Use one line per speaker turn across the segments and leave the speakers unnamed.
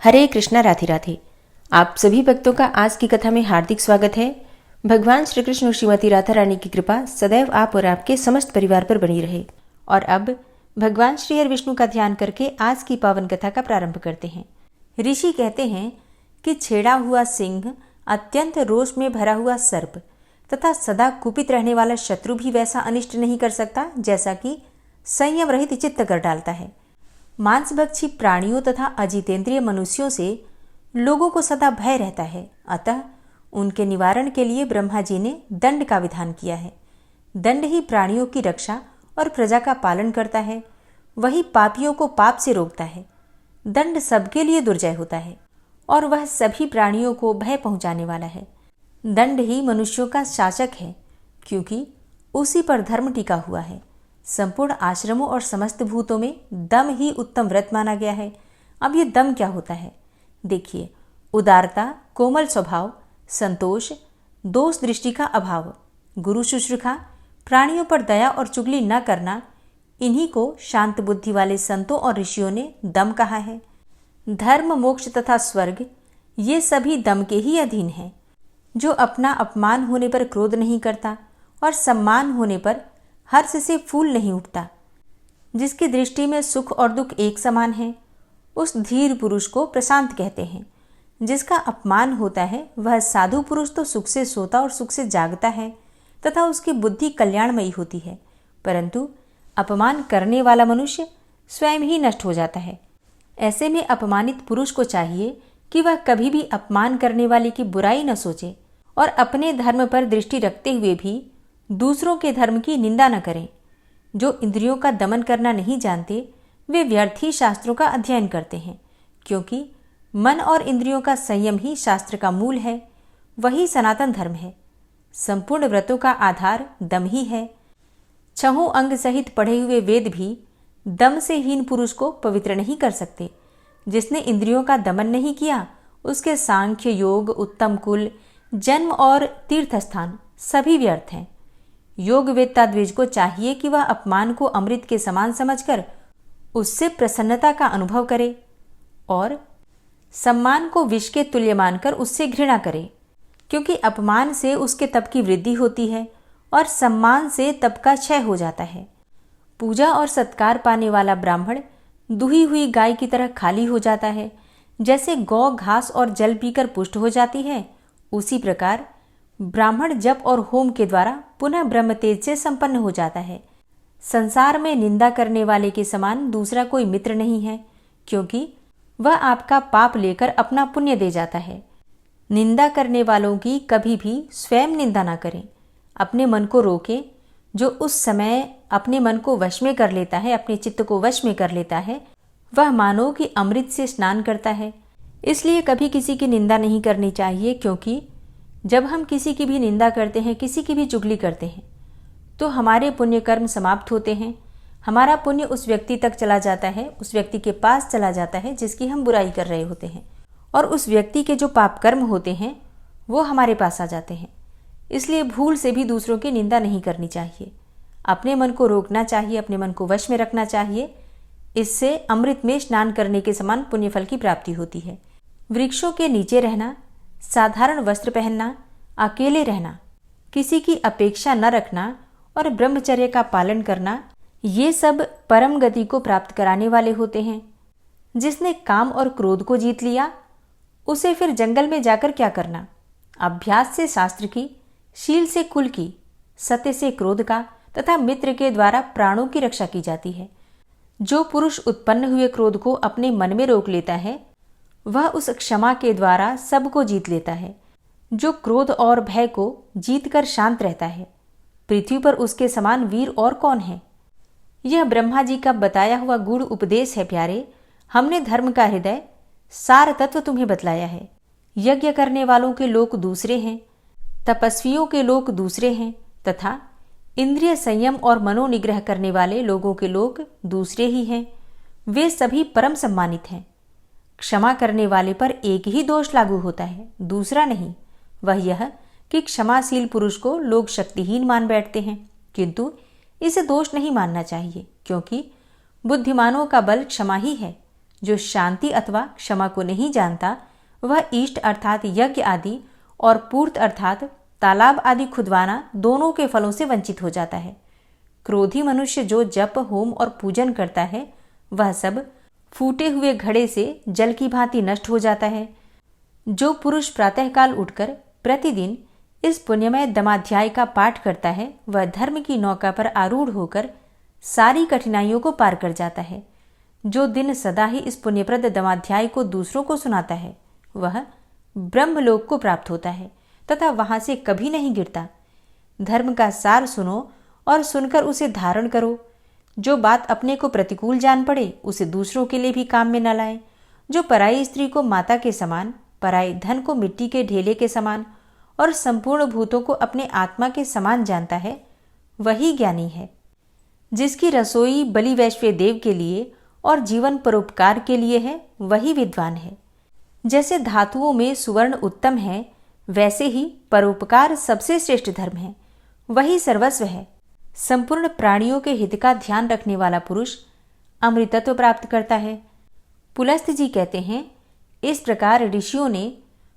हरे कृष्णा, राधे राधे। आप सभी भक्तों का आज की कथा में हार्दिक स्वागत है। भगवान श्री कृष्ण और श्रीमती राधा रानी की कृपा सदैव आप और आपके समस्त परिवार पर बनी रहे। और अब भगवान श्री हरि विष्णु का ध्यान करके आज की पावन कथा का प्रारंभ करते हैं। ऋषि कहते हैं कि छेड़ा हुआ सिंह, अत्यंत रोष में भरा हुआ सर्प तथा सदा कुपित रहने वाला शत्रु भी वैसा अनिष्ट नहीं कर सकता जैसा कि संयम रहित चित्त कर डालता है। मांसभक्षी प्राणियों तथा अजितेंद्रिय मनुष्यों से लोगों को सदा भय रहता है, अतः उनके निवारण के लिए ब्रह्मा जी ने दंड का विधान किया है। दंड ही प्राणियों की रक्षा और प्रजा का पालन करता है, वही पापियों को पाप से रोकता है। दंड सबके लिए दुर्जय होता है और वह सभी प्राणियों को भय पहुंचाने वाला है। दंड ही मनुष्यों का शासक है, क्योंकि उसी पर धर्म टिका हुआ है। संपूर्ण आश्रमों और समस्त भूतों में दम ही उत्तम व्रत माना गया है। अब ये दम क्या होता है? देखिए, उदारता, कोमल स्वभाव, संतोष, दोष दृष्टि का अभाव, गुरु शुश्रूषा, प्राणियों पर दया और चुगली न करना, इन्हीं को शांत बुद्धि वाले संतों और ऋषियों ने दम कहा है। धर्म, मोक्ष तथा स्वर्ग ये सभी दम के ही अधीन हैं। जो अपना अपमान होने पर क्रोध नहीं करता और सम्मान होने पर हर्ष से फूल नहीं उठता, जिसकी दृष्टि में सुख और दुख एक समान है, उस धीर पुरुष को प्रशांत कहते हैं। जिसका अपमान होता है वह साधु पुरुष तो सुख से सोता और सुख से जागता है तथा उसकी बुद्धि कल्याणमयी होती है, परंतु अपमान करने वाला मनुष्य स्वयं ही नष्ट हो जाता है। ऐसे में अपमानित पुरुष को चाहिए कि वह कभी भी अपमान करने वाले की बुराई न सोचे और अपने धर्म पर दृष्टि रखते हुए भी दूसरों के धर्म की निंदा न करें। जो इंद्रियों का दमन करना नहीं जानते वे व्यर्थ ही शास्त्रों का अध्ययन करते हैं, क्योंकि मन और इंद्रियों का संयम ही शास्त्र का मूल है, वही सनातन धर्म है। संपूर्ण व्रतों का आधार दम ही है। छहों अंग सहित पढ़े हुए वेद भी दम से हीन पुरुष को पवित्र नहीं कर सकते। जिसने इंद्रियों का दमन नहीं किया उसके सांख्य, योग, उत्तम कुल, जन्म और तीर्थस्थान सभी व्यर्थ हैं। योगवेत्ता द्विज को चाहिए कि वह अपमान को अमृत के समान समझकर उससे प्रसन्नता का अनुभव करे और सम्मान को विष के तुल्य मानकर उससे घृणा करे, क्योंकि अपमान से उसके तप की वृद्धि होती है और सम्मान से तप का क्षय हो जाता है। पूजा और सत्कार पाने वाला ब्राह्मण दुही हुई गाय की तरह खाली हो जाता है। जैसे गौ घास और जल पीकर पुष्ट हो जाती है, उसी प्रकार ब्राह्मण जप और होम के द्वारा पुनः ब्रह्म तेज से संपन्न हो जाता है। संसार में निंदा करने वाले के समान दूसरा कोई मित्र नहीं है, क्योंकि वह आपका पाप लेकर अपना पुण्य दे जाता है। निंदा करने वालों की कभी भी स्वयं निंदा ना करें। अपने मन को रोकें। जो उस समय अपने मन को वश में कर लेता है, अपने चित्त को वश में कर लेता है, वह मानो कि अमृत से स्नान करता है। इसलिए कभी किसी की निंदा नहीं करनी चाहिए, क्योंकि जब हम किसी की भी निंदा करते हैं, किसी की भी चुगली करते हैं, तो हमारे पुण्य कर्म समाप्त होते हैं। हमारा पुण्य उस व्यक्ति तक चला जाता है, उस व्यक्ति के पास चला जाता है जिसकी हम बुराई कर रहे होते हैं, और उस व्यक्ति के जो पाप कर्म होते हैं वो हमारे पास आ जाते हैं। इसलिए भूल से भी दूसरों की निंदा नहीं करनी चाहिए। अपने मन को रोकना चाहिए, अपने मन को वश में रखना चाहिए। इससे अमृत में स्नान करने के समान पुण्य फल की प्राप्ति होती है। वृक्षों के नीचे रहना, साधारण वस्त्र पहनना, अकेले रहना, किसी की अपेक्षा न रखना और ब्रह्मचर्य का पालन करना, ये सब परम गति को प्राप्त कराने वाले होते हैं। जिसने काम और क्रोध को जीत लिया उसे फिर जंगल में जाकर क्या करना? अभ्यास से शास्त्र की, शील से कुल की, सत्य से क्रोध का तथा मित्र के द्वारा प्राणों की रक्षा की जाती है। जो पुरुष उत्पन्न हुए क्रोध को अपने मन में रोक लेता है वह उस क्षमा के द्वारा सबको जीत लेता है। जो क्रोध और भय को जीतकर शांत रहता है, पृथ्वी पर उसके समान वीर और कौन है? यह ब्रह्मा जी का बताया हुआ गूढ़ उपदेश है प्यारे। हमने धर्म का हृदय सार तत्व तुम्हें बतलाया है। यज्ञ करने वालों के लोक दूसरे हैं, तपस्वियों के लोक दूसरे हैं तथा इंद्रिय संयम और मनोनिग्रह करने वाले लोगों के लोक दूसरे ही हैं। वे सभी परम सम्मानित हैं। क्षमा करने वाले पर एक ही दोष लागू होता है, दूसरा नहीं। वह यह कि क्षमाशील पुरुष को लोग शक्तिहीन मान बैठते हैं, किंतु इसे दोष नहीं मानना चाहिए, क्योंकि बुद्धिमानों का बल क्षमा ही है। जो शांति अथवा क्षमा को नहीं जानता वह इष्ट अर्थात यज्ञ आदि और पूर्त अर्थात तालाब आदि खुदवाना दोनों के फलों से वंचित हो जाता है। क्रोधी मनुष्य जो जप होम और पूजन करता है वह सब फूटे हुए घड़े से जल की भांति नष्ट हो जाता है। जो पुरुष प्रातःकाल उठकर प्रतिदिन इस पुण्यमय दमाध्याय का पाठ करता है वह धर्म की नौका पर आरूढ़ होकर सारी कठिनाइयों को पार कर जाता है। जो दिन सदा ही इस पुण्यप्रद दमाध्याय को दूसरों को सुनाता है वह ब्रह्मलोक को प्राप्त होता है तथा वहां से कभी नहीं गिरता। धर्म का सार सुनो और सुनकर उसे धारण करो। जो बात अपने को प्रतिकूल जान पड़े उसे दूसरों के लिए भी काम में न लाए। जो पराई स्त्री को माता के समान, पराई धन को मिट्टी के ढेले के समान और संपूर्ण भूतों को अपने आत्मा के समान जानता है वही ज्ञानी है। जिसकी रसोई बलि वैश्व देव के लिए और जीवन परोपकार के लिए है वही विद्वान है। जैसे धातुओं में सुवर्ण उत्तम है वैसे ही परोपकार सबसे श्रेष्ठ धर्म है, वही सर्वस्व है। संपूर्ण प्राणियों के हित का ध्यान रखने वाला पुरुष अमृतत्व प्राप्त करता है। पुलस्त्य जी कहते हैं, इस प्रकार ऋषियों ने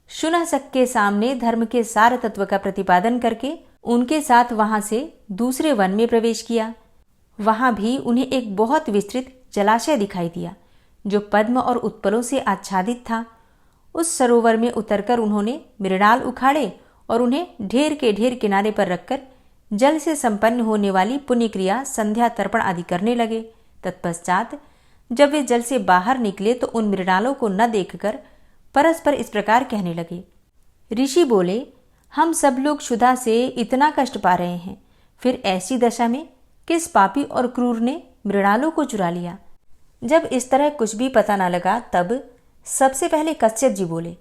शुनशक के सामने धर्म के सार तत्व का प्रतिपादन करके उनके साथ वहां से दूसरे वन में प्रवेश किया। वहां भी उन्हें एक बहुत विस्तृत जलाशय दिखाई दिया जो पद्म और उत्पलों से आच्छादित था। उस सरोवर में उतरकर उन्होंने मृणाल उखाड़े और उन्हें ढेर के ढेर किनारे पर रखकर जल से संपन्न होने वाली पुण्य क्रिया संध्या तर्पण आदि करने लगे। तत्पश्चात जब वे जल से बाहर निकले तो उन मृणालों को न देखकर परस्पर इस प्रकार कहने लगे। ऋषि बोले, हम सब लोग क्षुधा से इतना कष्ट पा रहे हैं, फिर ऐसी दशा में किस पापी और क्रूर ने मृणालों को चुरा लिया। जब इस तरह कुछ भी पता न लगा तब सबसे पहले कश्यप जी बोले,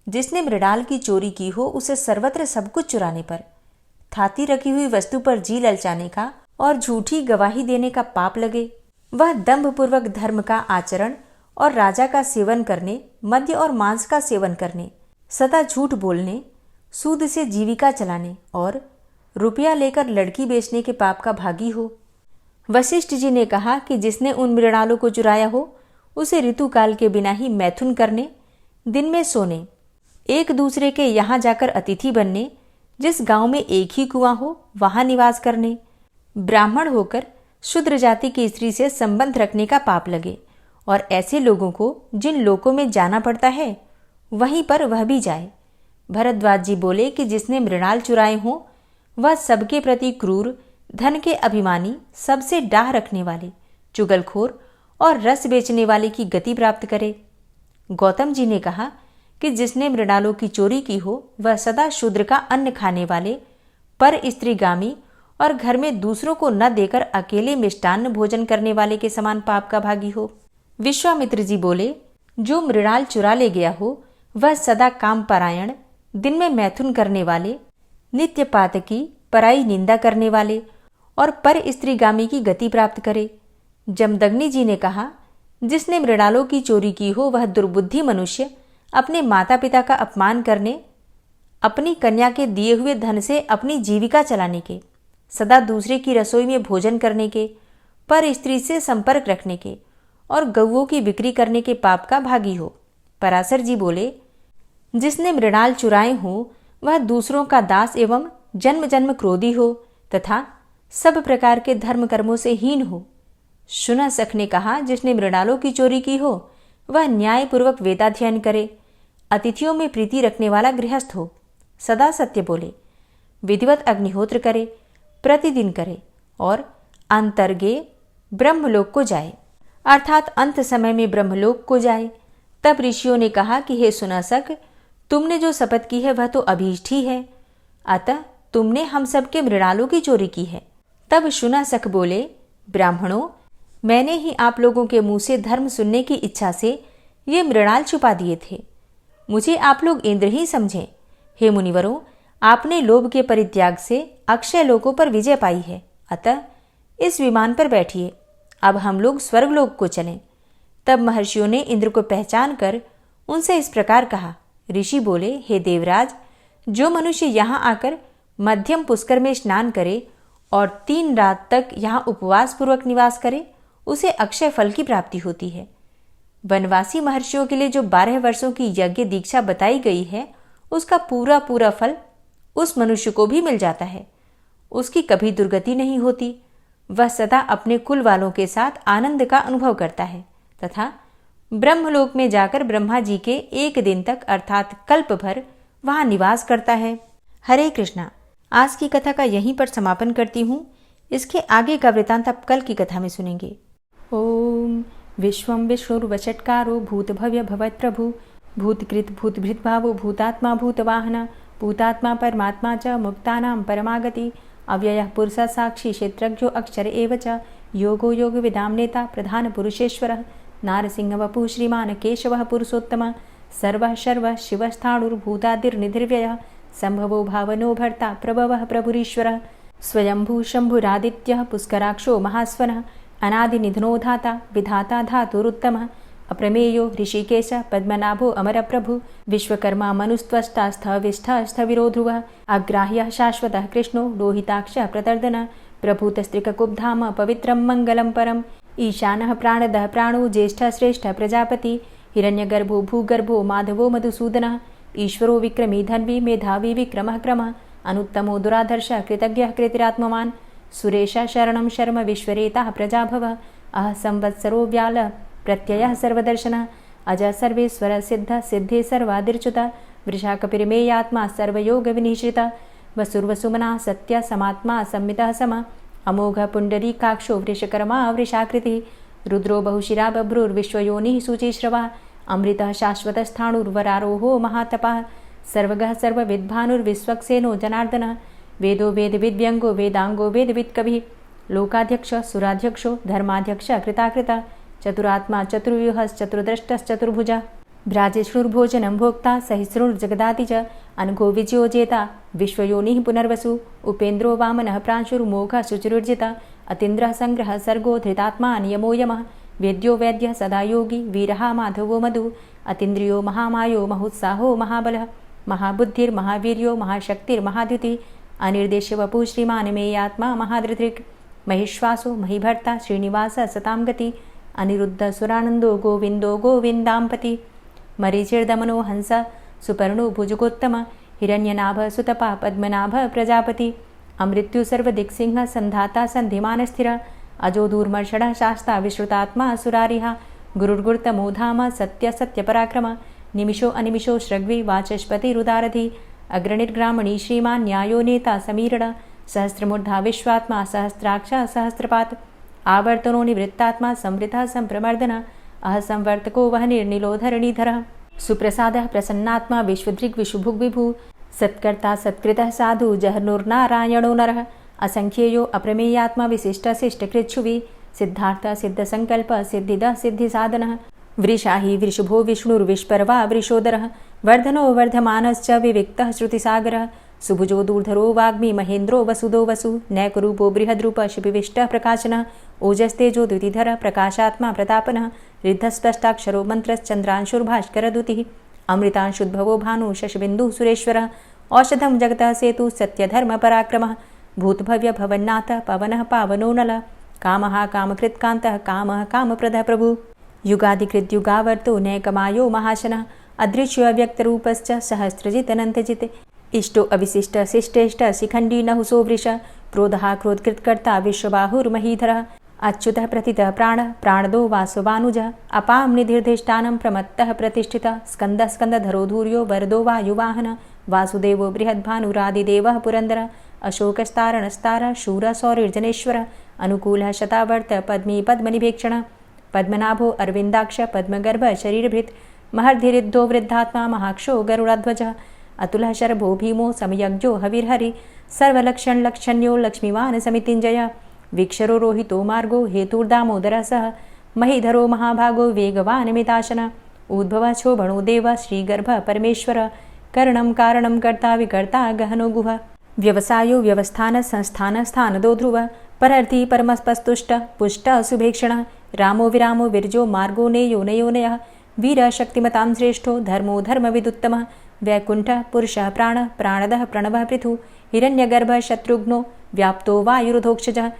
जिसने मृणाल की चोरी की हो उसे सर्वत्र सब कुछ चुराने पर, थाती रखी हुई वस्तु पर जी ललचाने का और झूठी गवाही देने का पाप लगे। वह दंभपूर्वक धर्म का आचरण और राजा का सेवन करने, मद्य और मांस का सेवन करने, सदा झूठ बोलने, सूद से जीविका चलाने और रुपया लेकर लड़की बेचने के पाप का भागी हो। वशिष्ठ जी ने कहा कि जिसने उन मृणालों को चुराया हो उसे ऋतुकाल के बिना ही मैथुन करने, दिन में सोने, एक दूसरे के यहाँ जाकर अतिथि बनने, जिस गांव में एक ही कुआं हो वहां निवास करने, ब्राह्मण होकर शूद्र जाति की स्त्री से संबंध रखने का पाप लगे। और ऐसे लोगों को जिन लोकों में जाना पड़ता है वहीं पर वह भी जाए। भरद्वाज जी बोले कि जिसने मृणाल चुराए हों वह सबके प्रति क्रूर, धन के अभिमानी, सबसे डाह रखने वाले, चुगलखोर और रस बेचने वाले की गति प्राप्त करे। गौतम जी ने कहा कि जिसने मृणालों की चोरी की हो वह सदा शूद्र का अन्न खाने वाले, पर स्त्रीगामी और घर में दूसरों को न देकर अकेले मिष्टान्न भोजन करने वाले के समान पाप का भागी हो। विश्वामित्र जी बोले, जो मृणाल चुरा ले गया हो वह सदा काम परायण, दिन में मैथुन करने वाले, नित्य पातकी, पराई निंदा करने वाले और पर स्त्रीगामी की गति प्राप्त करे। जमदग्नि जी ने कहा, जिसने मृणालों की चोरी की हो वह दुर्बुद्धि मनुष्य अपने माता पिता का अपमान करने, अपनी कन्या के दिए हुए धन से अपनी जीविका चलाने के, सदा दूसरे की रसोई में भोजन करने के, पर स्त्री से संपर्क रखने के और गौओं की बिक्री करने के पाप का भागी हो। पराशर जी बोले, जिसने मृणाल चुराए हो वह दूसरों का दास एवं जन्म जन्म क्रोधी हो तथा सब प्रकार के धर्म कर्मों से हीन हो। शुनशक ने कहा, जिसने मृणालों की चोरी की हो वह न्यायपूर्वक वेदाध्ययन करे, अतिथियों में प्रीति रखने वाला गृहस्थ हो, सदा सत्य बोले, विधिवत अग्निहोत्र करे, प्रतिदिन करे और अंतर्गे ब्रह्मलोक को जाए, अर्थात अंत समय में ब्रह्मलोक को जाए। तब ऋषियों ने कहा कि हे शुनशक, तुमने जो शपथ की है वह तो अभीष्ट ही है, अतः तुमने हम सब के मृणालों की चोरी की है। तब शुनशक बोले, ब्राह्मणों, मैंने ही आप लोगों के मुंह से धर्म सुनने की इच्छा से ये मृणाल छुपा दिए थे। मुझे आप लोग इंद्र ही समझें। हे मुनिवरों, आपने लोभ के परित्याग से अक्षय लोकों पर विजय पाई है, अतः इस विमान पर बैठिए, अब हम लोग स्वर्गलोक को चलें। तब महर्षियों ने इंद्र को पहचान कर उनसे इस प्रकार कहा। ऋषि बोले, हे देवराज, जो मनुष्य यहाँ आकर मध्यम पुष्कर में स्नान करे और 3 रात तक यहाँ उपवास पूर्वक निवास करे उसे अक्षय फल की प्राप्ति होती है। वनवासी महर्षियों के लिए जो 12 वर्षों की यज्ञ दीक्षा बताई गई है, उसका पूरा पूरा फल उस मनुष्य को भी मिल जाता है। उसकी कभी दुर्गति नहीं होती। वह सदा अपने कुल वालों के साथ आनंद का अनुभव करता है तथा ब्रह्मलोक में जाकर ब्रह्मा जी के 1 दिन तक अर्थात कल्प भर वहां निवास करता है। हरे कृष्णा। आज की कथा का यहीं पर समापन करती हूँ। इसके आगे का वृतांत आप कल की कथा में सुनेंगे। ओम विश्वं विष्णुर्वषट्कारो भूतभव्य भवत्प्रभु भूतकृत भूतभृत भावो भूतात्मा भूतवाहन भूतात्मा परमात्मा च मुक्तानां परमागति अव्ययः पुरुषः साक्षी क्षेत्रज्ञो अक्षर एव च योगो योगविदां नेता प्रधान पुरुषेश्वरः नारसिंह वपुः श्रीमान् केशवः पुरुषोत्तमः सर्वः शर्वः शिवस्थाणुर्भूतादिर्निधिर्व्ययः संभवो भावनो भर्ता प्रभवः प्रभुरीश्वरः स्वयंभू शंभुरादित्यः पुष्कराक्षो महास्वनः अनादिनिधनो धाता विधाता धातुरुत्तमः अप्रमेयो ऋषिकेश पद्मनाभो अमरप्रभु विश्वकर्मा मनुस्त्वष्टा स्थविष्ठः स्थविरो ध्रुवः अग्राह्यः शाश्वतः कृष्णो लोहिताक्षः प्रतर्दनः प्रभूतस्त्रिककुब्धाम पवित्रं मङ्गलं परम् ईशानः प्राणदः प्राणो ज्येष्ठः श्रेष्ठः प्रजापति हिरण्यगर्भो भूगर्भो माधवो मधुसूदनः ईश्वरो विक्रमी धन्वी मेधावी विक्रमः क्रमः अनुत्तमो दुराधर्षः कृतज्ञः कृतिरात्मवान् सुरेशः शरणं शर्म विश्वरेताः प्रजाभवः अह संवत्सरो व्यालः प्रत्ययः सर्वदर्शनः अजः सर्वेश्वरः सिद्धः सिद्धे सर्वादिर्च्युतः वृषाकपिर्मेयात्मा सर्वयोगविनिश्रितः वसुर्वसुमनः सत्यः समात्मा संमितः समः अमोघ पुण्डरीकाक्षो वृषकर्मा वृषाकृतिः रुद्रो बहुशिरा बभ्रुर्विश्वयोनिः शुचिश्रवः अमृतः शाश्वतस्थाणुर्वरारोहो महातपः सर्वगः सर्वविद्भानुर्विश्वक्सेनो जनार्दनः वेदो वेदविद्व्यङ्गो वेदाङ्गो वेदवित्कविः लोकाध्यक्षः सुराध्यक्षो धर्माध्यक्षः कृताकृतः चतुरात्मा चतुर्व्यूहश्चतुर्द्रष्टश्चतुर्भुजः भ्राजेष्णुर्भोजनं भोक्ता सहिष्णुर्जगदाति च अनघो विजयोजेता विश्वयोनिः पुनर्वसु उपेन्द्रो वामनः प्रांशुर्मोघः शुचिरुर्जितः अतीन्द्रः संग्रहः सर्गो धृतात्मा नियमो यमः वेद्यो वैद्यः सदा योगी वीरः माधवो मधु अतीन्द्रियो महामायो महोत्साहो महाबलः महाबुद्धिर्महावीर्यो महाशक्तिर्महाद्युतिः अनिर्देश्य वपुः श्रीमान् मेयात्मा महाधृतिर् महिश्वासो महीभर्ता श्रीनिवासः सतां गति अनिरुद्ध सुरानन्दो गोविन्दो गोविन्दाम्पति मरीचिर्दमनो हंस सुपर्णो भुजगोत्तम हिरण्यनाभ सुतपा पद्मनाभ प्रजापति अमृत्यु सर्वदिक्सिंह संधाता संधिमान स्थिर अजो दूर्मर्षण शास्ता विश्रुतात्मा सुरारिहा गुरुर्गुर्तमो धाम सत्य सत्यपराक्रम निमिषो अनिमिषो श्रग्वी वाचस्पतिरुदारधि अग्रणिर्ग्रामणी श्रीमान् न्यायो नेता समीरण सहस्रमूर्धा विश्वात्मा सहस्राक्षा सहस्रपात आवर्तनो निवृत्तात्मा संवृतः संप्रमर्दन अह संवर्तको वह निर्निलोधरणीधरः सुप्रसादः प्रसन्नात्मा विश्वदृग् विशुभुग् विभु सत्कर्ता सत्कृतः साधु जहर्नुर्नारायणो नरः असंख्येयो अप्रमेयात्मा विशिष्टशिष्टकृच्छुवि सिद्धार्थ सिद्धसंकल्प सिद्धिदः सिद्धिसाधनः वृषाहि वृषभो विष्णुर्विष्पर्वा वृषोदरः वर्धनो वर्धमानश्च विविक्तः श्रुतिसागरः सुभुजो दूर्धरो वाग्मी महेन्द्रो वसुदो वसु नैकरूपो बृहद्रूप शिपिविष्टः प्रकाशनः ओजस्तेजो द्युतिधरः प्रकाशात्मा प्रतापनः रिद्धस्पष्टाक्षरो मन्त्रश्चन्द्रांशुर्भास्करदुतिः अमृतांशुद्भवो भानु शशबिन्दुः सुरेश्वरः औषधं जगतः सेतु सत्यधर्मपराक्रमः भूतभव्य भवन्नाथ पवनः पावनो नलः कामः कामकृत्कान्तः कामः कामप्रदः प्रभु युगादिकृद्युगावर्तो नैकमायो महाशनः अदृश्योऽव्यक्तरूपश्च सहस्रजितनन्तजित् इष्टो अविशिष्ट शिष्टेष्ट शिखण्डी नहुसो वृष क्रोधः क्रोधकृत्कर्ता विश्वबाहुर्महीधरः अच्युतः प्रतितः प्राणः प्राणदो वासवानुजः अपां निधिर्धिष्ठानं प्रमत्तः प्रतिष्ठितः स्कन्दः स्कन्दधरो धूर्यो वरदो वायुवाहनः वासुदेवो बृहद्भानुरादिदेवः पुरन्दरः अशोकस्तारणस्तारः शूरः सौरिर्जनेश्वरः अनुकूलः शतावर्त पद्मी पद्मनिभेक्षणः पद्मनाभो अरविन्दाक्ष पद्मगर्भ शरीरभृत् महर्धिरिद्धो वृद्धात्मा महाक्षो गरुडाध्वजः अतुलः शरभो भीमो समयज्ञो हविर्हरि सर्वलक्षणलक्षण्यो लक्ष्मीवान् समितिञ्जयः वीक्षरो रोहितो मार्गो हेतुर्दामोदरः सह महीधरो महाभागो वेगवान् मिताशनः उद्भवः शोभणो देवः श्रीगर्भः परमेश्वरः करणं कारणं कर्ता विकर्ता गहनो गुहः व्यवसायो व्यवस्थान संस्थान स्थानदो ध्रुवः परर्थी परमस्पस्तुष्टः पुष्टः सुभेक्षणः रामो विरामो विरजो मार्गो नेयो नयोनयः वीरः शक्तिमतां श्रेष्ठो धर्मो धर्मविदुत्तमः वैकुण्ठः पुरुषः प्राणः प्राणदः प्रणवः पृथु हिरण्यगर्भः शत्रुघ्नो व्याप्तो वायुरुधोक्षजः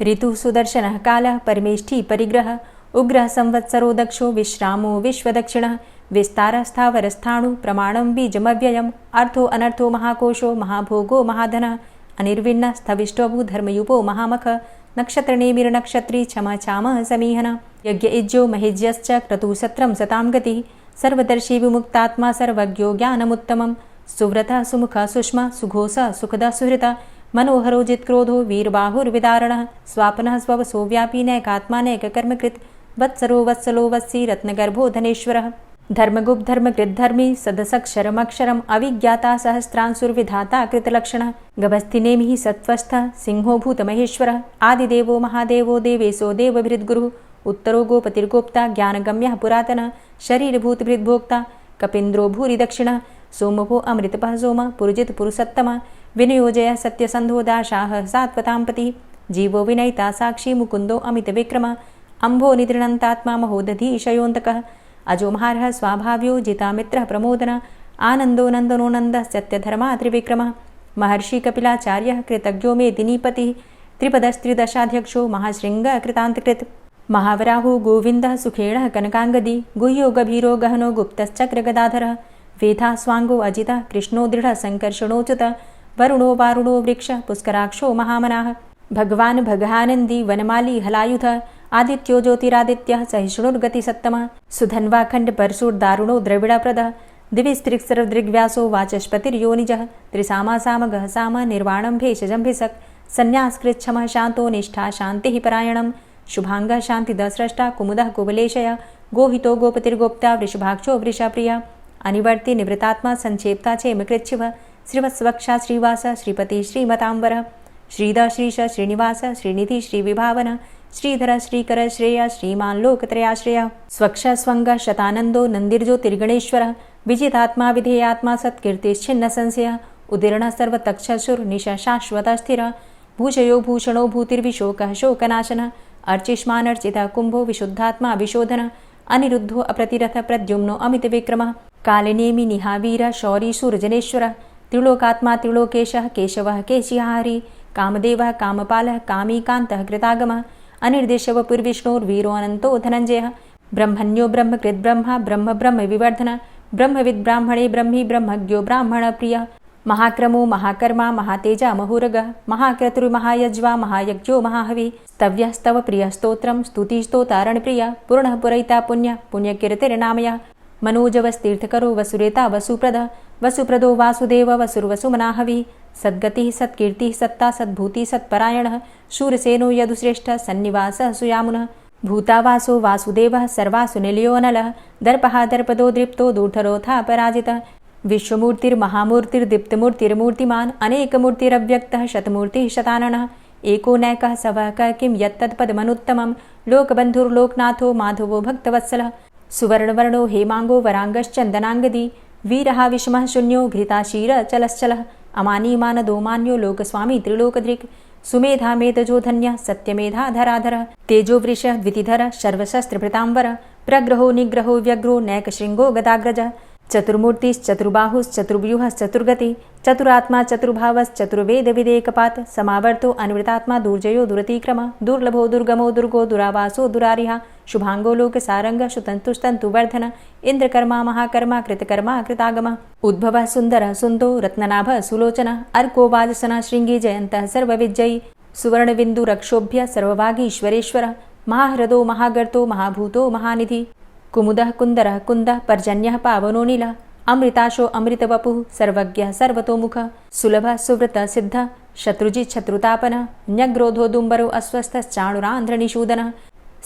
ऋतुः सुदर्शनः कालः परमेष्ठी परिग्रहः
उग्रः संवत्सरो दक्षो विश्रामो विश्वदक्षिणः विस्तारस्थावरस्थाणु प्रमाणं बीजमव्ययम् अर्थो अनर्थो महाकोशो महाभोगो महाधनः अनिर्विण्णस्थविष्टभू धर्मयुपो महामख नक्षत्रनेमिर्नक्षत्री क्षमा चामः समीहन यज्ञ इज्जो महिज्यश्च क्रतुसत्रं सतां गतिः सर्वदर्शी विमुक्तात्मा सर्वज्ञो ज्ञानमुत्तमं सुव्रतः सुमुखः सुष्मा सुघोषः सुखदः सुहृतः मनोहरो जित्क्रोधो वीरबाहुर्विदारणः स्वापनः स्ववसो व्यापी नैकात्मा नैककर्मकृत् वत्सरो वत्सलो वत्सी रत्नगर्भो धनेश्वरः धर्मगुप्त धर्मकृद्धर्मी सदसक्षरमक्षरम् अविज्ञाता सहस्रांसुर्विधाता कृतलक्षणः गभस्तिनेमिः सत्त्वस्थः सिंहो भूतमहेश्वरः आदिदेवो महादेवो देवेशो देवभृद्गुरुः उत्तरो गोपतिर्गोप्ता ज्ञानगम्यः पुरातनः शरीरभूतभृद्भोक्ता कपीन्द्रो भूरि दक्षिणः सोमभो अमृतपः सोम पुरुजित पुरुषोत्तमः विनयोजय सत्यसन्धो दाशाः सात्वतां पतिः जीवो विनयिता साक्षी मुकुन्दो अमितविक्रमः अम्भो निद्रणन्तात्मा महोदधीशयोऽन्तकः अजो महारः स्वाभाव्यो जितामित्रः प्रमोदन आनन्दो नन्दनो नन्दः सत्यधर्मा त्रिविक्रमः महर्षि कपिलाचार्यः कृतज्ञो मेदिनीपतिः त्रिपदस्त्रिदशाध्यक्षो महाशृङ्गः कृतान्तकृत् महावराहो गोविन्दः सुखेणः कनकाङ्गदी गुह्यो गभीरो गहनो गुप्तश्चक्रगदाधरः वेधा स्वाङ्गो अजितः कृष्णो दृढः सङ्कर्षणोच्युतः वरुणो वारुणो वृक्षः पुष्कराक्षो महामनाः भगवान् भगानन्दी वनमाली हलायुधः आदित्यो ज्योतिरादित्यः सहिष्णुर्गतिसत्तमः सुधन्वाखण्डपरशुर्दारुणो द्रविडप्रदः दिविस्त्रिक्सरदृग्व्यासो वाचस्पतिर्योनिजः त्रिसामासामगः साम निर्वाणं भेषजम्भिषक् सन्न्यासकृच्छमः शान्तो निष्ठा शान्तिः परायणं शुभाङ्गः शान्तिदस्रष्टा कुमुदः कुवलेशय गोहितो गोपतिर्गोप्ता वृषभाक्षो वृषाप्रियः अनिवर्ति निवृतात्मा संक्षेप्ता चेमकृच्छिवः श्रीवत्सवक्षा श्रीवास श्रीपति श्रीमतांबर श्रीद श्रीश श्रीनिवास श्रीनिधि श्रीविभावन श्रीधर श्रीकर श्रेय श्रीमान् लोकत्रयाश्रय स्वक्ष स्वंग शतानंदो नंदिर्ज्योतिर्गणेश्वर विजितात्मा विधेयात्मा सत्कीर्तिश्छिन्न संशय उदीर्ण सर्वतक्षसुर निश शाश्वत स्थिर भूषयो भूषणो भूतिर्विशोकः शोकनाशन अर्चिष्मानर्चिता कुंभो विशुद्धात्मा विशोधन अनिरुद्धो अप्रतिरथ प्रद्युम्नो अमित विक्रमः कालिनेमि निहावीर शौरी सूरजनेश्वर त्रिलोकात्मा त्रिलोकेशः केशवः केशिहारी कामदेवः कामपालः कामीकान्तः कृतागमः अनिर्देशवपुर्विष्णोर्वीरो अनन्तो धनञ्जयः ब्रह्मण्यो ब्रह्मकृद्ब्रह्मा ब्रह्म ब्रह्म विवर्धन ब्रह्मविद् ब्राह्मणे ब्रह्मी ब्रह्मज्ञो ब्राह्मणप्रियः महाक्रमो महाकर्मा महातेजा महोरगः महाक्रतुर्महायज्वा महायज्ञो महाहवि स्तव्यः स्तव प्रियः स्तोत्रं स्तुतिस्तोतारणप्रियः पूर्णः पुरैता पुण्यः पुण्यकीर्तिर्नामयः मनोजवस्तीर्थकरो वसुरेता वसुप्रद वसुप्रदो वासुदेव वसुर्वसुमनाहवि सद्गतिः सत्कीर्तिः सत्ता सद्भूति सत्परायणः शूरसेनो यदुश्रेष्ठः सन्निवासः सुयामुनः भूतावासो वासुदेवः सर्वासु निलयोऽनलः दर्पः दर्पदो दृप्तो दूढरोथा पराजितः विश्वमूर्तिर्महामूर्तिर्दीप्तमूर्तिर्मूर्तिमान् अनेकमूर्तिरव्यक्तः शतमूर्तिः शताननः एको नैकः सवकः किं यत्तत्पदमनुत्तमं लोकबन्धुर्लोकनाथो माधवो भक्तवत्सलः सुवर्णवर्णो हेमांगो वरांगश्चन्दनांगदी वीरः विषमः शून्यो घृताशीर चलश्चलः अमानीमानदो मान्यो लोकस्वामी त्रिलोकधृक् सुमेधा मेधजो धन्यः सत्यमेधा धराधरः तेजो वृषः द्वितिधरः सर्वशस्त्रभृतांबर प्रग्रहो निग्रहो व्यग्रो नैकशृङ्गो गदाग्रजः चतुर्मूर्तिश्चतुर्बाहुश्चतुर्व्यूहश्चतुर्गति चतुरात्मा चतुर्भावश्चतुर्वेदविदेकपात् समावर्तो अनिवृतात्मा दुर्जयो दुरतिक्रम दुर्लभो दुर्गमो दुर्गो दुरावासो दुरारिः शुभांगो लोकसारंग शुतन्तुस्तन्तुवर्धन इंद्रकर्मा महाकर्मा कृतकर्मा कृतागम उद्भवः सुन्दरः सुन्दो रत्ननाभः सुलोचनः अर्को वाजसनः शृङ्गी जयन्तः सर्वविजयी सुवर्णबिन्दुरक्षोभ्य सर्वभागीश्वरेश्वरः महाह्रदो महागर्तो महाभूतो महानिधि कुमुदः कुन्दरः कुन्दः पर्जन्यः पावनो नीलः अमृताशो अमृतवपुः सर्वज्ञः सर्वतोमुखः सुलभः सुव्रतः सिद्धः शत्रुजित् शत्रुतापनः न्यग्रोधो दुम्बरो अस्वस्थश्चाणुरान्ध्रनिषूदनः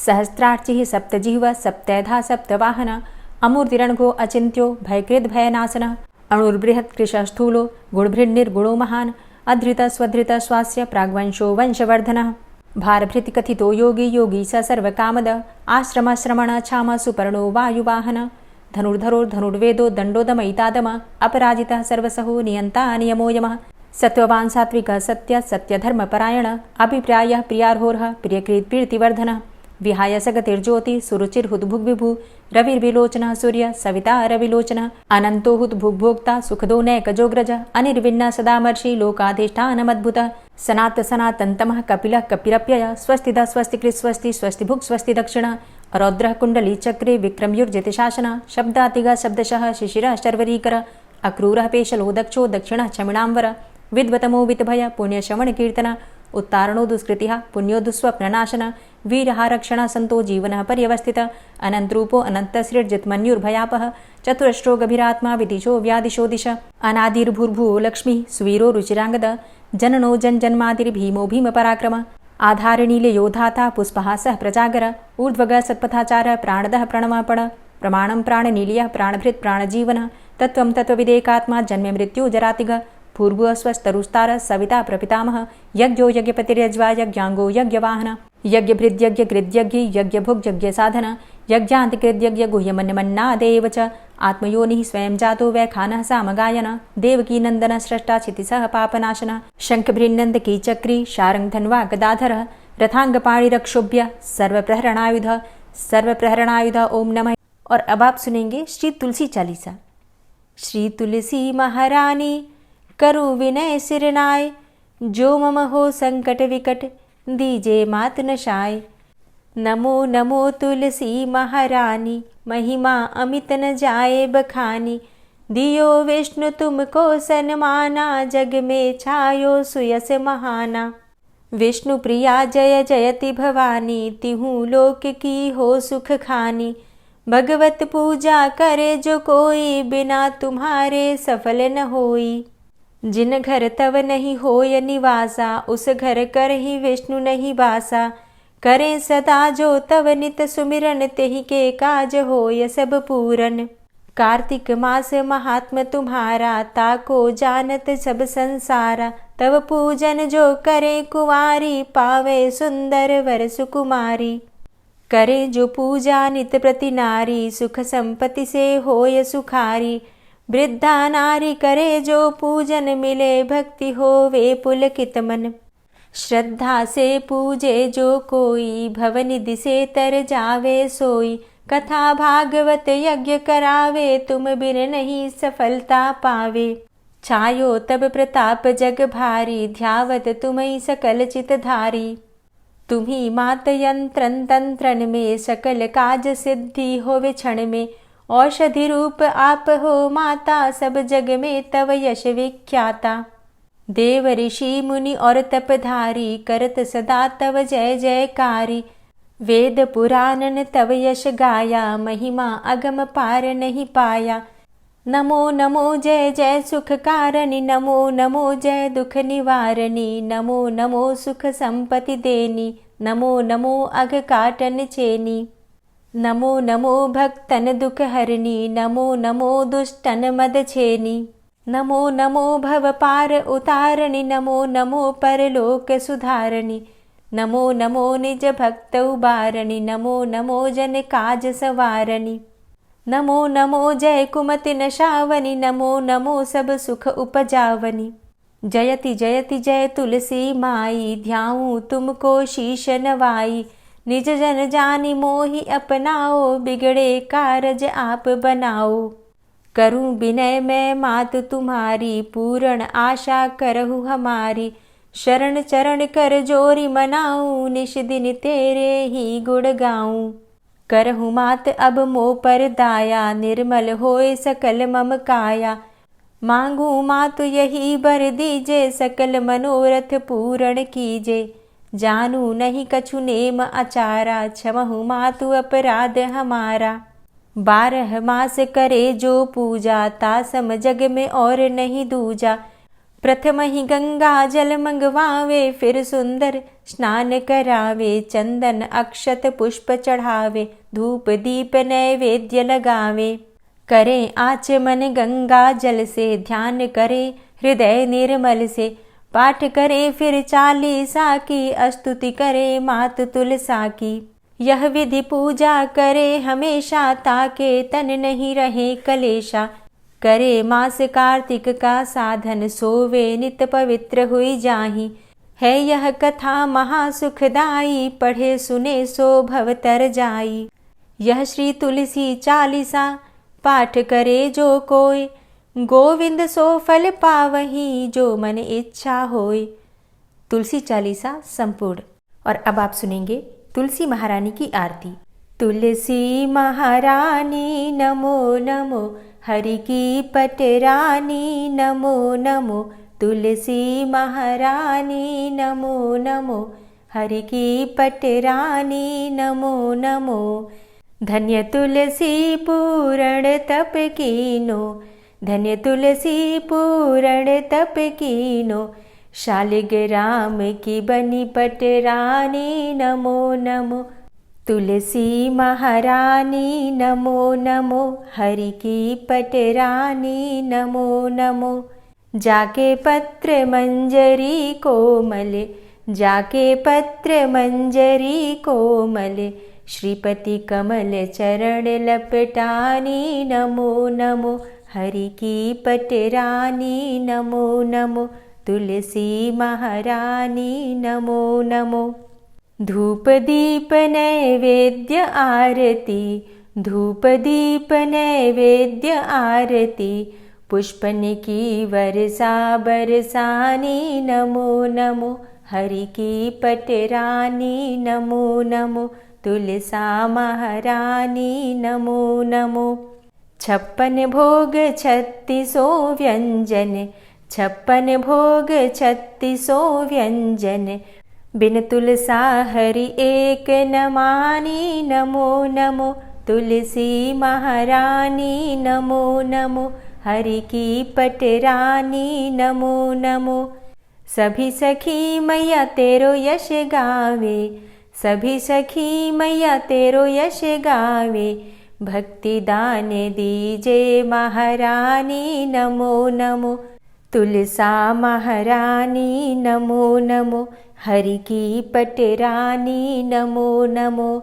सहस्रार्चिः सप्तजिह्वः सप्तैधा सप्तवाहनः अमूर्तिरणघो अचिन्त्यो भयकृद्भयनाशनः अणुर्बृहत्कृशः स्थूलो गुणभृन्निर्गुणो महान् अधृतः स्वधृतः स्वास्य प्राग्वंशो वंशवर्धनः भारभृतिकथितो योगी योगी स सर्वकामद आश्रमश्रमण क्षाम सुपर्णो वायुवाहन धनुर्धरो धनुर्वेदो दण्डोदमयितादम अपराजितः सर्वसहो नियन्ता नियमो यमः सत्त्ववान् सात्विकः सत्य सत्यधर्मपरायण अभिप्रायः प्रियार्होरः प्रियकृत्प्रीतिवर्धनः विहाय सगतिर्ज्योति सुरुचिर्हुद्भुग्विभु रविर्विलोचनः सूर्य सविता रविलोचनः अनन्तो हुद्भुग्भोक्ता सुखदो नैकजोग्रज अनिर्विण्ण सदामर्षि लोकाधिष्ठानमद्भुतः सनात सनातन्तमः कपिलः कपिरप्यय स्वस्तिदा स्वस्तिकृत् स्वस्ति स्वस्ति भुक् स्वस्ति दक्षिण रौद्रः कुण्डली चक्रे विक्रमयुर्जित शासना शब्दातिगा शब्दशः शिशिरः शर्वरीकर अक्रूरः पेशलो दक्षो दक्षिणः क्षमिणाम्बर विद्वतमो वितभय पुण्यश्रवण कीर्तन उत्तारणो दुष्कृतिः पुण्यो दुःस्वप्ननाशन वीरः रक्षण संतो जीवनः पर्यवस्थित अनन्तरूपो अनन्तसृर्जितमन्युर्भयापः चतुरश्रो गभीरात्मा विदिशो व्यादिशो दिश अनादिर्भूर्भुवो लक्ष्मीः सुवीरो रुचिराङ्गद जननो जन्मादिर्भीमो भीमपराक्रम आधारनीलयो धाता पुष्पहासः प्रजागर ऊर्ध्वग सत्पथाचार प्राणदः प्रणमापण प्रमाणं प्राणनीलयः प्राणभृत् प्राणजीवनः तत्त्वं तत्त्वविदेकात्मा जन्म मृत्यु जरातिग पूर्वस्वस्तरुस्तार सविता प्रपितामह यज्ञो यज्ञपतिर्यज्वा यज्ञाङ्गो यज्ञवाहन यज्ञभृद्यज्ञकृद्यज्ञ यज्ञभुग्यज्ञसाधन यज्ञान्तिकृद्यज्ञ गुह्यमन्यमन्नादेव च आत्मयोनिः स्वयं जातो वैखानः सामगायन देवकीनन्दन स्रष्टा क्षितिसः पापनाशन शङ्खभृन्नन्दकी चक्री शारङ्गधन्वा गदाधरः रथाङ्गपाणिरक्षोभ्य सर्वप्रहरणायुध ओम नमः।
और अब आप सुनेंगे श्री तुलसी चालीसा। श्री तुलसी महारानी करु विनय सिरनाय, जो मम हो संकट विकट दीजे मात नशाय। नमो नमो तुलसी महारानी, महिमा अमित न जाए बखानी। दियो विष्णु तुमको सन्माना, जग में छायो सुयस महाना। विष्णु प्रिया जय जयति भवानी, तिहु लोक की हो सुख खानी। भगवत पूजा करे जो कोई, बिना तुम्हारे सफल न होई। जिन घर तव नहीं होय निवासा, उस घर कर ही विष्णु नहीं बासा। करें सदा जो तव नित सुमिरन, तेहि के काज होय सब पूरन। कार्तिक मास महात्म तुम्हारा, ताको जानत सब संसारा। तव पूजन जो करे कुंवारी, पावे सुंदर वर सुकुमारी। करे जो पूजा नित प्रति नारी, सुख संपत्ति से होय सुखारी। वृद्धा नारी करे जो पूजन, मिले भक्ति होवे पुलकित मन। श्रद्धा से पूजे जो कोई, भवनिधि से तर जावे सोई। कथा भागवत यज्ञ करावे, तुम बिन नहीं सफलता पावे। छायो तब प्रताप जग भारी, ध्यावत तुम्हीं सकल चित धारी। तुम्ही मात यंत्रन तंत्रन में, सकल काज सिद्धि होवे क्षण में। औषधि रूप आप हो माता, सब जग में तव यश विख्याता। देव ऋषि मुनि और तपधारी, करत सदा तव जय जयकारी। वेद पुराणन तव यश गाया, महिमा अगम पार नहीं पाया। नमो नमो जय जय सुख कारणि, नमो नमो जय दुख निवारणी। नमो नमो सुख संपत्ति देनी, नमो नमो अघ काटन चेनी। नमो नमो भक्तन दुख हरणी, नमो नमो दुष्टन मद छेनी। नमो नमो भव पार उतारणी, नमो नमो परलोक सुधारणी। नमो नमो निज भक्त उबारणी, नमो नमो जन काज सवारणी। नमो नमो जय कुमति नशावनी, नमो नमो सब सुख उपजावनी। जयति जयति जय तुलसी माई, ध्याऊं तुमको शीश नवाई। निज जन जानी मोहि अपनाओ, बिगड़े कारज आप बनाओ। करूं विनय मैं मात तुम्हारी, पूर्ण आशा करहु हमारी। शरण चरण कर जोरी मनाऊं, निश दिन तेरे ही गुण गाऊं। करहु मात अब मो पर दाया, निर्मल होए सकल मम काया। मांगू मातु यही बर दीजे, सकल मनोरथ पूर्ण कीजे। जानू नहीं कछु नेम आचारा, क्षमहु मातु अपराध हमारा। 12 मास करे जो पूजा, तासम जग में और नहीं दूजा। प्रथम ही गंगा जल मंगवावे, फिर सुंदर स्नान करावे। चंदन अक्षत पुष्प चढ़ावे, धूप दीप नैवेद्य लगावे। करें आचमन गंगा जल से, ध्यान करे हृदय निर्मल से। पाठ करे फिर चालीसा की, स्तुति करे मात तुलसा की। यह विधि पूजा करे हमेशा, ताके तन नहीं रहे कलेशा। करे मास कार्तिक का साधन, सोवे नित पवित्र हुई जाहि। है यह कथा महासुखदाई, पढ़े सुने सो भव तर जाई। यह श्री तुलसी चालीसा, पाठ करे जो कोई। गोविंद सो फल पावही, जो मन इच्छा होय। तुलसी चालीसा संपूर्ण। और अब आप सुनेंगे तुलसी महारानी की आरती। तुलसी महारानी नमो नमो, हरि की पटरानी नमो नमो। तुलसी महारानी नमो नमो, हरि की पटरानी नमो नमो। धन्य तुलसी पूरण तप कीनो, धन्य तुलसी पूरण तप कीनो। शालिग्राम की बनी पटरानी नमो नमो। तुलसी महारानी नमो नमो, हरि की पटरानी नमो नमो। जाके पत्र मंजरी कोमल, जाके पत्र मंजरी कोमल। श्रीपति कमल चरण लपटानी नमो नमो, हरि की पटरानी नमो नमो। तुलसी महारानी नमो नमो। धूप दीप नैवेद्य आरती, धूप दीप नैवेद्य आरती। पुष्पन की वर्षा बरसानी नमो नमो, हरि की पटरानी नमो नमो। तुलसा महारानी नमो नमो। 56 भोग 36 व्यंजन, 56 भोग 36 व्यंजन। बिन तुलसा हरि एक न मानी नमो नमो। तुलसी महारानी नमो नमो, हरि की पटरानी नमो नमो। सभी सखी मैया तेरो यश गावे, सभी सखी मैया तेरो यश गावे। भक्ति दान दीजे महारानी नमो नमो। तुलसा महारानी नमो नमो, हरि की पटरानी नमो नमो।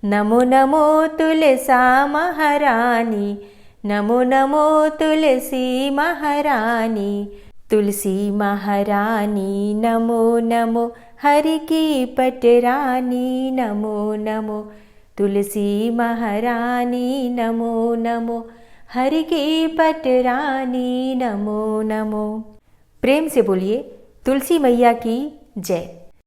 नमो नमो तुलसा महारानी, नमो नमो तुलसी महारानी। तुलसी महारानी नमो नमो, हरि की पटरानी नमो नमो। तुलसी महारानी नमो नमो, हरि की पटरानी नमो नमो। प्रेम से बोलिए तुलसी मैया की जय।